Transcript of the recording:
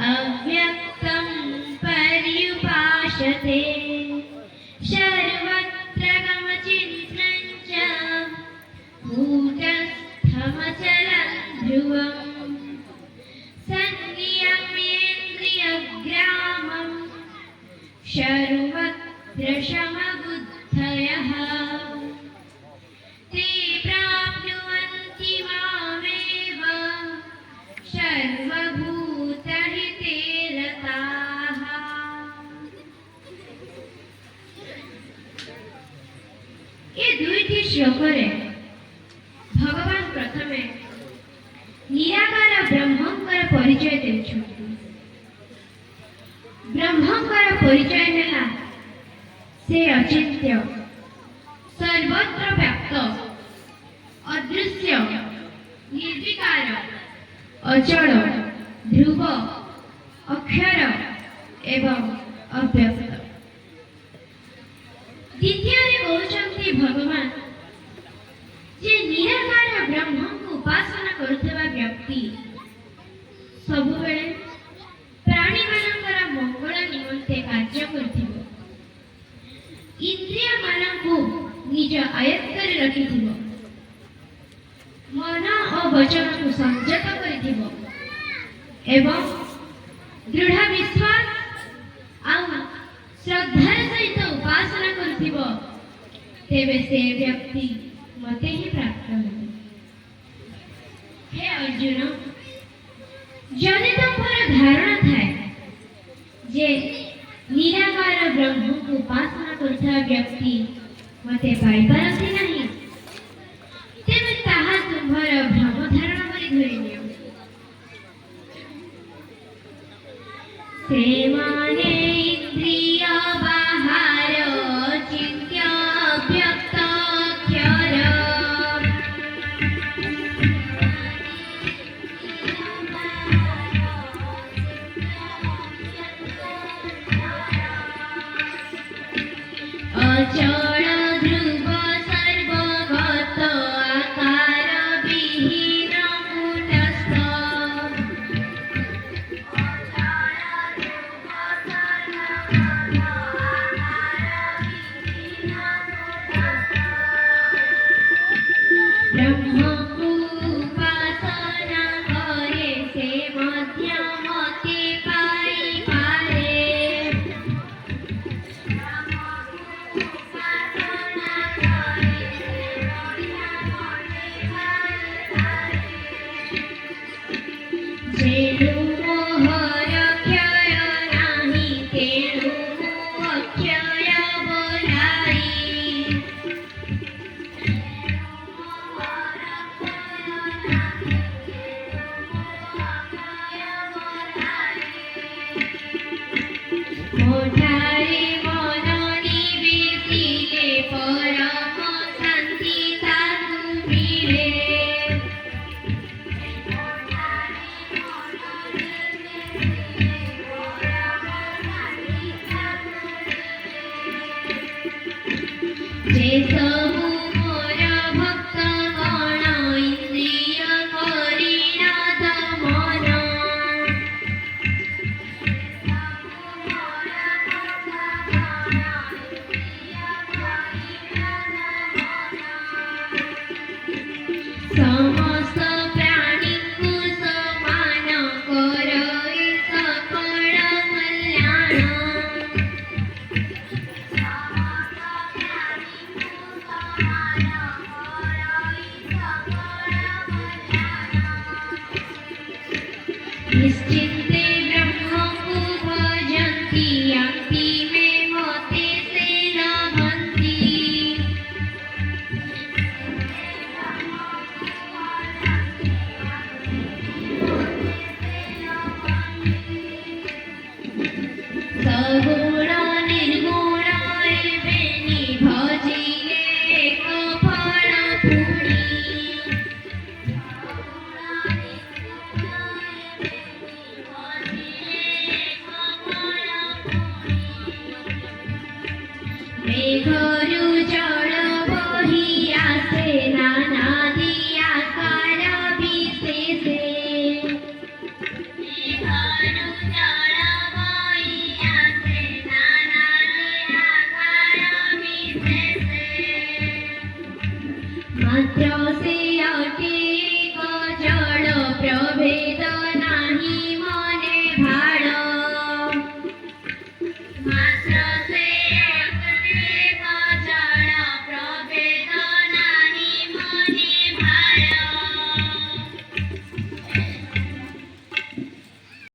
अव्यक्तं पर्युपासते सर्वत्र गमचिन्त्रं च कूटस्थमचलं ध्रुवम् संनियम्येन्द्रियग्रामं सर्वत्र समबुद्धयः ते प्राप्नुवन्ति मामेव सर्वभूतहिते रताः। ये दुईटी श्लोकरे भगवान प्रथमे निराकार ब्रह्मंकर परिचय देउछन्ति। ब्रह्मंकर परिचय नेला से अचिंत्य सर्वत्र व्याप्त अदृश्य निर्विकार अचल ध्रुव अक्षर एवं अव्यक्त। द्वितीय कहते भगवान जे निराकार ब्रह्म को उपासना करुवा व्यक्ति सबुबेले प्राणी मानकर मंगल निमंते कार्य करथिबो, इंद्रिय मानकु निज आयत्तर रखिथिबो, मन और वचन को संयत करिथिबो एवं दृढ़ विश्वास और श्रद्धार सहित उपासना करुथिबो, तेबे से व्यक्ति मते ही प्राप्त हो। हे अर्जुन, जदि तुमर धारणा थाए जे निराकार ब्रह्म को उपासना करुवा व्यक्ति मते पाई पारती नहीं, तेबे ताहा तुम्हार भ्रम धारणा करी धरि नियो। सेमाने इंद्रिय बाहर चित्य व्यक्त अक्षर अचल ध्रुव सर्वगत आकार विहीन कूटस्थ ब्रह्म को उपासना करे से मध्यमते पाई पारे। जेनु मोहर क्षय नाही तेनु अक्षय बोलाई। मोठारे मन निवेशिले परम शांति साधु मिले। जे सबु मोर भक्त गण इंद्रिय करि नाथ मन। समस्त प्राणी को समान करई सकल कल्याण। निश्चिन्ते ब्रह्म को भजन्ति यान्ति मे मते से लभन्ति। सगुण निर्गुण एवेनि भजिले एक फल पुनि। मेघरु जल बहि आसे नानादि आकार विशेषे। मेघरु ମାତ୍ର